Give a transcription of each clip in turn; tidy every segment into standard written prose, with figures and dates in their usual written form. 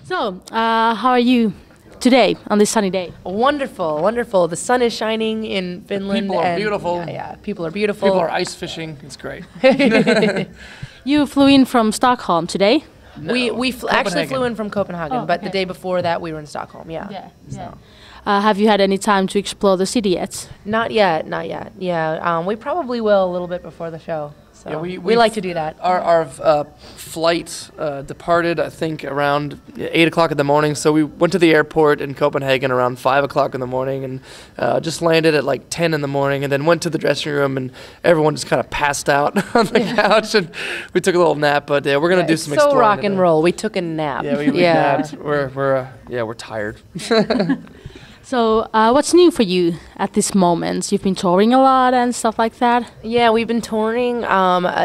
So, how are you today on this sunny day? Wonderful, wonderful. The sun is shining in Finland. People are and beautiful. Yeah, people are beautiful. People are ice fishing. It's great. You flew in from Stockholm today? No, we actually flew in from Copenhagen, but the day before that we were in Stockholm. Yeah. Have you had any time to explore the city yet? Not yet, not yet. Yeah, we probably will a little bit before the show. So yeah, we like to do that. Our flight departed, I think, around 8 o'clock in the morning. So we went to the airport in Copenhagen around 5 o'clock in the morning and just landed at like 10 in the morning and then went to the dressing room and everyone just kind of passed out on the couch and we took a little nap. But we're going to do some exploring. So rock and roll. We took a nap. Yeah, we napped. We're tired. So, what's new for you at this moment? You've been touring a lot and stuff like that. Yeah, we've been touring.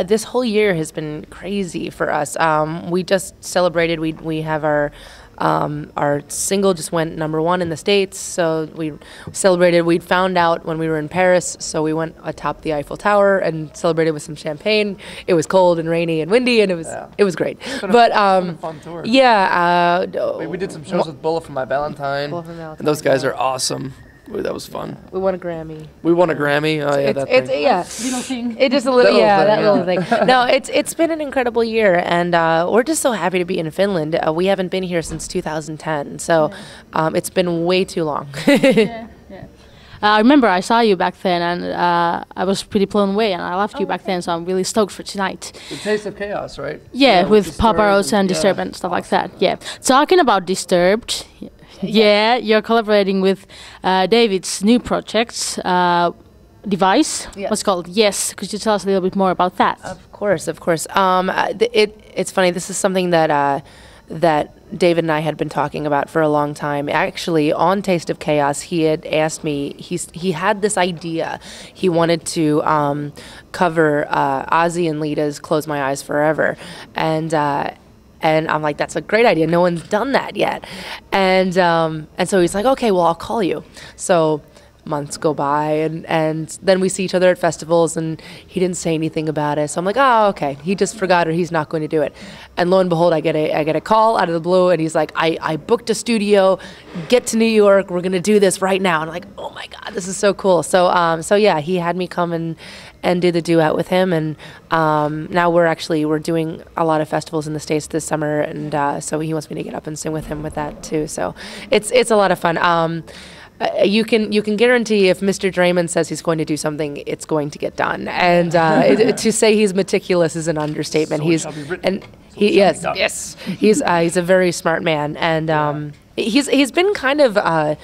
This whole year has been crazy for us. We just celebrated. We have our single just went #1 in the States, so we celebrated. We found out when we were in Paris, so we went atop the Eiffel Tower and celebrated with some champagne. It was cold and rainy and windy, and it was great. But it's been a fun tour. Yeah, we did some shows with Bullet for My Valentine, and those guys are awesome. That was fun. We won a Grammy. We won a Grammy. Oh yeah, that thing. Little thing. It just a little, that little thing. No, it's been an incredible year, and we're just so happy to be in Finland. We haven't been here since 2010, so it's been way too long. I remember I saw you back then, and I was pretty blown away, and I loved you back then, so I'm really stoked for tonight. The Taste of Chaos, right? Yeah, with Papa Rose and Disturbed and stuff like that. Yeah. Talking about Disturbed. Yeah, you're collaborating with David's new project, Device. Yes. What's it called? Yes. Could you tell us a little bit more about that? Of course. It's funny. This is something that David and I had been talking about for a long time. Actually, on Taste of Chaos, he had asked me. He had this idea. He wanted to cover Ozzy and Lita's "Close My Eyes Forever," and I'm like, that's a great idea. No one's done that yet. And so he's like, okay, well, I'll call you. So months go by, and then we see each other at festivals, and he didn't say anything about it. So I'm like, oh, okay, he just forgot or he's not going to do it. And lo and behold, I get a call out of the blue, and he's like, I booked a studio, get to New York, we're going to do this right now. And I'm like, oh my God, this is so cool. So yeah, he had me come and do the duet with him, and now we're doing a lot of festivals in the States this summer, and so he wants me to get up and sing with him with that too. So it's a lot of fun. You can guarantee if Mr. Draymond says he's going to do something, it's going to get done. And to say he's meticulous is an understatement. He's a very smart man, and he's been kind of a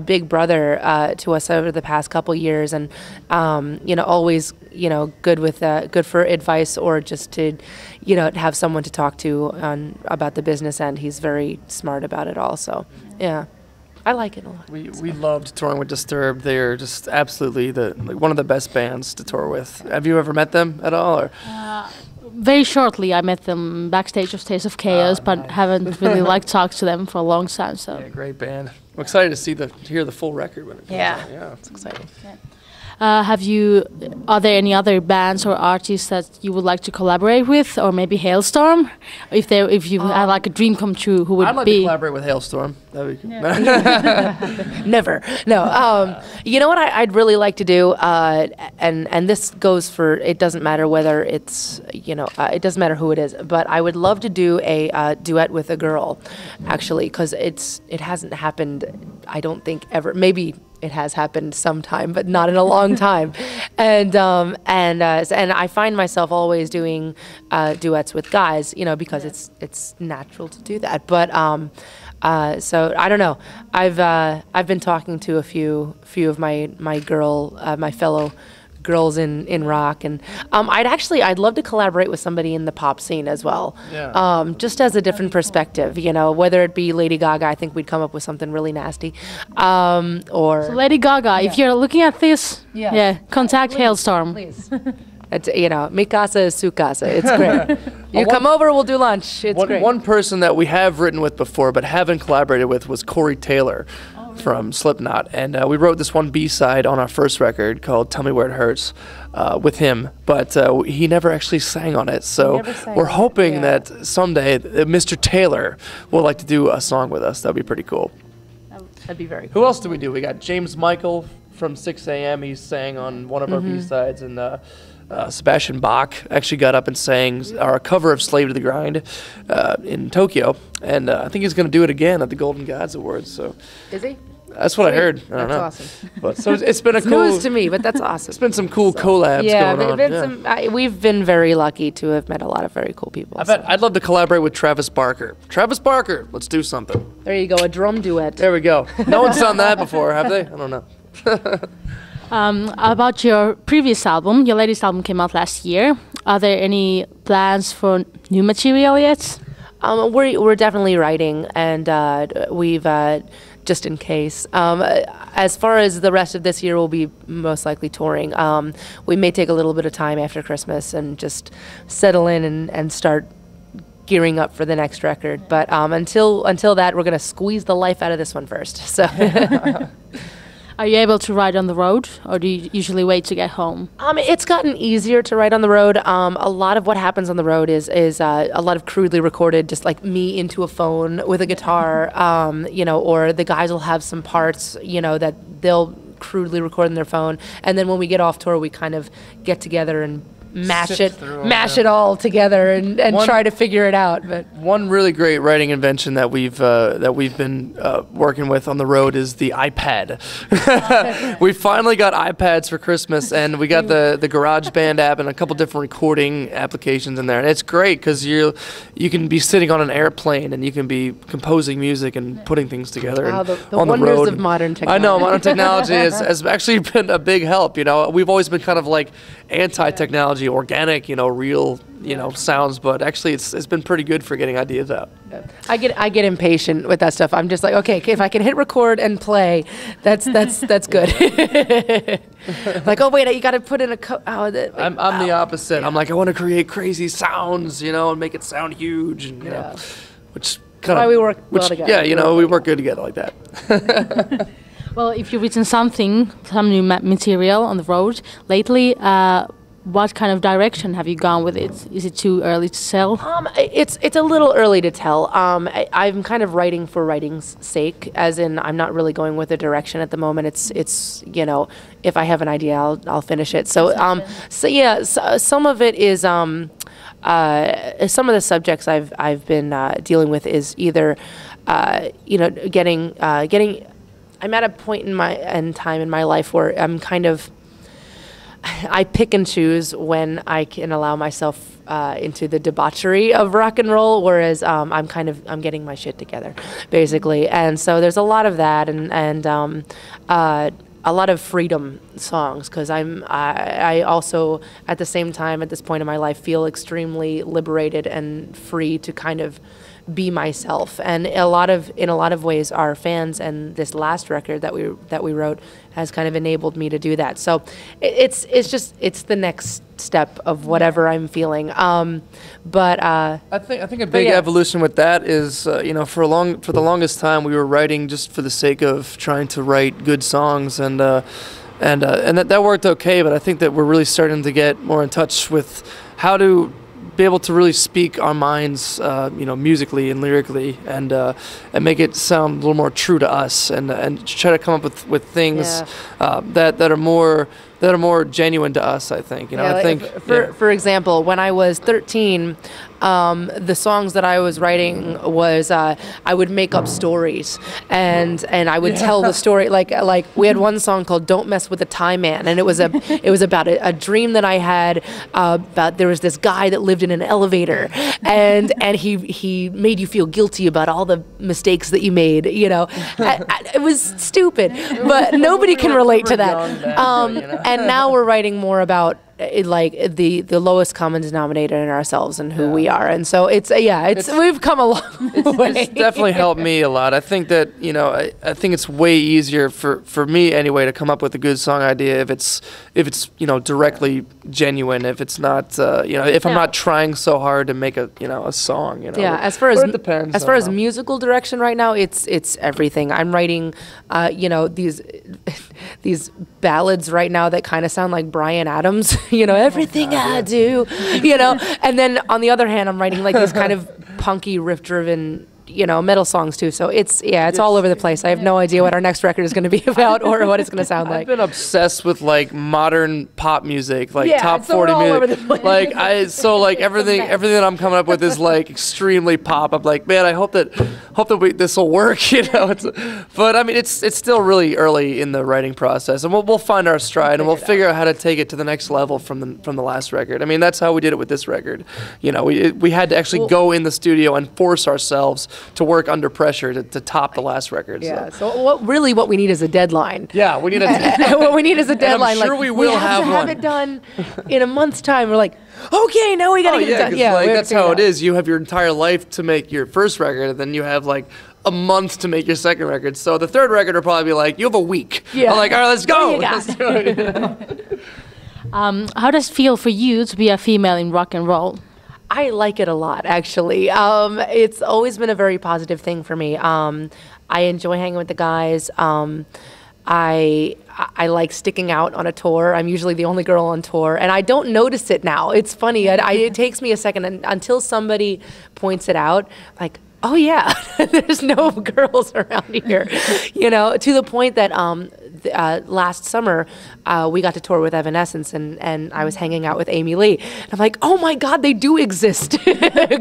big brother to us over the past couple years, and always good for advice or just to have someone to talk to about the business end. He's very smart about it all. So yeah. I like it a lot. We loved touring with Disturbed. They're just absolutely one of the best bands to tour with. Have you ever met them at all? Or? Very shortly, I met them backstage of Taste of Chaos, but haven't really talked to them for a long time. So yeah, great band. I'm excited to hear the full record when it comes out. Yeah, it's exciting. Yeah. Are there any other bands or artists that you would like to collaborate with, or maybe Halestorm? If you had like a dream come true, who would be? I'd like to collaborate with Halestorm. That'd be cool. Yeah. Never. No. You know what I'd really like to do, and this goes for, it doesn't matter whether it's it doesn't matter who it is, but I would love to do a duet with a girl, actually, because it hasn't happened. I don't think ever. Maybe it has happened sometime, but not in a long time. And I find myself always doing duets with guys, because it's natural to do that. But so I don't know. I've been talking to a few of my fellow girls in rock, and I'd love to collaborate with somebody in the pop scene as well. Yeah. Just as a different perspective, whether it be Lady Gaga, I think we'd come up with something really nasty. Or so Lady Gaga, if you're looking at this, contact Halestorm. Please. Mikasa is Sukasa. It's great. You come over, we'll do lunch. It's great. One person that we have written with before but haven't collaborated with was Corey Taylor. from Slipknot, and we wrote this one B-side on our first record called "Tell Me Where It Hurts" with him, but he never actually sang on it. So we're hoping that someday Mr. Taylor would like to do a song with us. That'd be pretty cool. That'd be very cool. Who else do we do? We got James Michael from 6 a.m. He sang on one of our B-sides, and Sebastian Bach actually got up and sang our cover of "Slave to the Grind" in Tokyo, and I think he's going to do it again at the Golden Gods Awards. So, is he? That's what I heard. I don't know. That's awesome. But so it's been a It's cool news to me, but that's awesome. It's been some cool collabs going on. We've been very lucky to have met a lot of very cool people. I bet I'd love to collaborate with Travis Barker. Travis Barker, let's do something. There you go, a drum duet. There we go. No one's done that before, have they? I don't know. About your previous album, your latest album came out last year. Are there any plans for new material yet? We're definitely writing, and we've just in case. As far as the rest of this year, we'll be most likely touring. We may take a little bit of time after Christmas and just settle in and start gearing up for the next record. But until that, we're going to squeeze the life out of this one first. So. Are you able to ride on the road, or do you usually wait to get home? It's gotten easier to ride on the road. A lot of what happens on the road is a lot of crudely recorded, just like me into a phone with a guitar, or the guys will have some parts, that they'll crudely record on their phone, and then when we get off tour, we kind of get together and mash it all together and try to figure it out. But one really great writing invention that we've been working with on the road is the iPad. We finally got iPads for Christmas, and we got the GarageBand app and a couple different recording applications in there, and it's great because you can be sitting on an airplane and you can be composing music and putting things together. Wow, the on wonders the road. of modern technology. I know modern technology has actually been a big help. We've always been kind of like anti-technology, organic, real, sounds, but actually it's been pretty good for getting ideas out. I get impatient with that stuff. I'm just like, okay, if I can hit record and play, that's good. Like, oh wait, you got to put in a I'm the opposite. Yeah. I'm like, I want to create crazy sounds, and make it sound huge, and which kind of why we work well together. Yeah, we work good together like that. Well, if you've written some new material on the road lately, what kind of direction have you gone with it? Is it too early to tell? It's a little early to tell. I'm kind of writing for writing's sake, as in I'm not really going with a direction at the moment. It's if I have an idea, I'll finish it. So some of it is some of the subjects I've been dealing with is either getting. I'm at a point in time in my life where I'm kind of, I pick and choose when I can allow myself into the debauchery of rock and roll, whereas I'm getting my shit together, basically. And so there's a lot of that and a lot of freedom songs, because I also at the same time at this point in my life feel extremely liberated and free to kind of be myself, and in a lot of ways our fans and this last record that we wrote has kind of enabled me to do that. So it's the next step of whatever I'm feeling. But I think a big evolution with that is for the longest time we were writing just for the sake of trying to write good songs, and that worked okay. But I think that we're really starting to get more in touch with how to be able to really speak our minds, musically and lyrically, and make it sound a little more true to us, and try to come up with things that are more genuine to us. I think. For example, when I was 13. The songs that I was writing was I would make up stories and I would tell the story like we had one song called "Don't Mess with the Tie Man," and it was about a dream that I had about there was this guy that lived in an elevator and he made you feel guilty about all the mistakes that you made. It was stupid, but nobody can relate to that. And now we're writing more about like the lowest common denominator in ourselves and who we are, and so it's we've come a long way. It's definitely helped me a lot. I think that I think it's way easier for me anyway to come up with a good song idea if it's directly genuine, if it's not if I'm not trying so hard to make a song. Yeah, as far as it depends. As far as musical direction right now, it's everything. I'm writing these ballads right now that kind of sound like Bryan Adams. Everything I do. And then on the other hand, I'm writing like these kind of punky, riff-driven metal songs too. So it's all over the place. I have no idea what our next record is going to be about or what it's going to sound like. I've been obsessed with like modern pop music, like top so 40 we're all music. over the place. Like everything that I'm coming up with is like extremely pop. I'm like, man, I hope that this will work. But I mean, it's still really early in the writing process, and we'll find our stride, and we'll figure out how to take it to the next level from the last record. I mean, that's how we did it with this record. We had to actually go in the studio and force ourselves to work under pressure to top the last record. Yeah. So what we need is a deadline. Yeah, we need what we need is a deadline. And I'm sure like, we will have it done in a month's time. We're like, okay, now we got to get it done. Yeah, like, that's how it is. You have your entire life to make your first record, and then you have like a month to make your second record. So the third record will probably be like, you have a week. Yeah. I'm like, all right, let's go. Let's do it. How does it feel for you to be a female in rock and roll? I like it a lot, actually. It's always been a very positive thing for me. I enjoy hanging with the guys. I like sticking out on a tour. I'm usually the only girl on tour, and I don't notice it now. It's funny. It takes me a second until somebody points it out, like, oh yeah, there's no girls around here, to the point that last summer we got to tour with Evanescence, and I was hanging out with Amy Lee, and I'm like, oh my God, they do exist,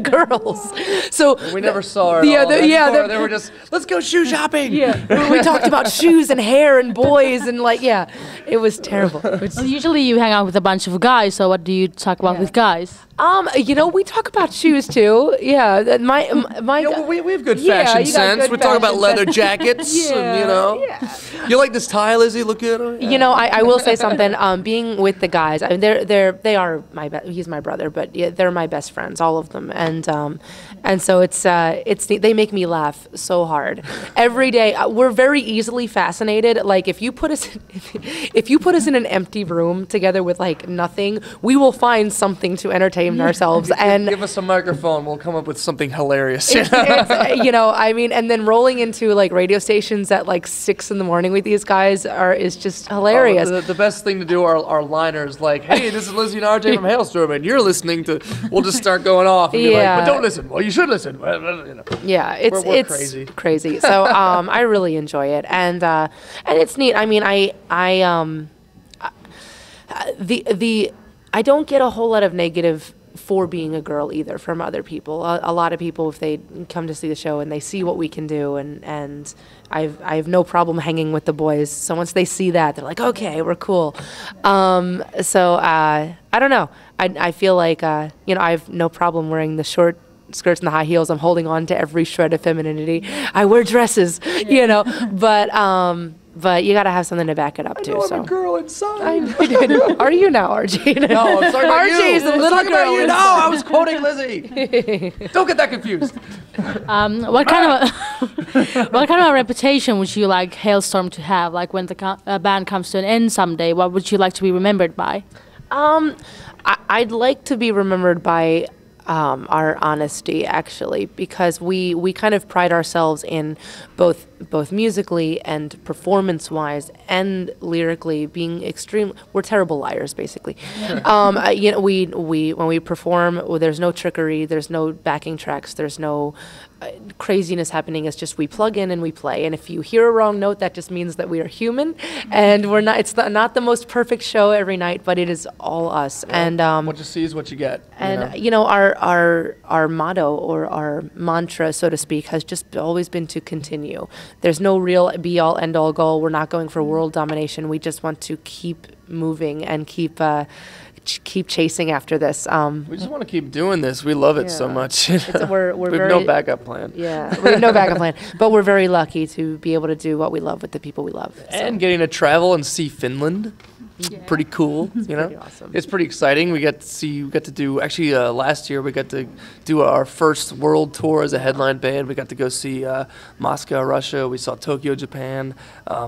girls. So we never saw her. They were just, let's go shoe shopping. Yeah, we talked about shoes and hair and boys and it was terrible. Well, usually you hang out with a bunch of guys. So what do you talk about with guys? We talk about shoes too. Yeah, we have good fashion sense. We talk about leather jackets. And, you like this tie, Lizzie? Look good. I will say something. Being with the guys, I mean, they are my he's my brother, but they're my best friends, all of them, and so it's they make me laugh so hard every day. We're very easily fascinated. Like if you put us in an empty room together with like nothing, we will find something to entertain ourselves. And give us a microphone, we'll come up with something hilarious. I mean, and then rolling into like radio stations at like 6 a.m. with these guys is just hilarious. The best thing to do are liners like, hey, this is Lizzie and RJ from Halestorm, and you're listening to. We'll just start going off. And be like, but don't listen. Well, you should listen. Yeah, it's crazy. So I really enjoy it, and it's neat. I mean, I don't get a whole lot of negative for being a girl either from other people. A lot of people, if they come to see the show and they see what we can do, and I have no problem hanging with the boys. So once they see that, they're like, okay, we're cool. So I don't know. I feel like I have no problem wearing the short skirts and the high heels. I'm holding on to every shred of femininity. I wear dresses, but you got to have something to back it up too. I'm a girl inside. Are you now, RJ? No, I'm talking about you. RJ is a little girl. No, I was quoting Lizzie. Don't get that confused. What kind of a reputation would you like Halestorm to have? Like when the band comes to an end someday, what would you like to be remembered by? I'd like to be remembered by our honesty, actually, because we kind of pride ourselves in both musically and performance-wise and lyrically being extreme. We're terrible liars, basically. We when we perform, there's no trickery, there's no backing tracks, there's no craziness happening. It's just we plug in and we play. And if you hear a wrong note, that just means that we are human, and we're not. It's not the most perfect show every night, but it is all us. Yeah, and what you see is what you get. And our motto or our mantra, so to speak, has just always been to continue. There's no real be-all, end-all goal. We're not going for world domination. We just want to keep moving and keep chasing after this. We just want to keep doing this. We love it so much. We have no backup plan. Yeah, we have no backup plan. But we're very lucky to be able to do what we love with the people we love. And getting to travel and see Finland. pretty cool. You know, pretty awesome. It's pretty exciting. We got to do actually last year we got to do our first world tour as a headline band. We got to go see Moscow, Russia. We saw Tokyo, Japan.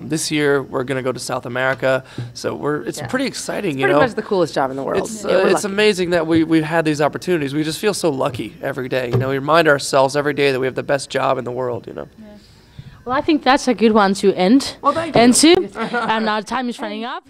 This year we're gonna go to South America. So it's pretty exciting. Pretty much the coolest job in the world. It's amazing that we've had these opportunities. We just feel so lucky every day. You know, we remind ourselves every day that we have the best job in the world. You know. Well, I think that's a good one to end. Well, thank you. And to, and now time is running up.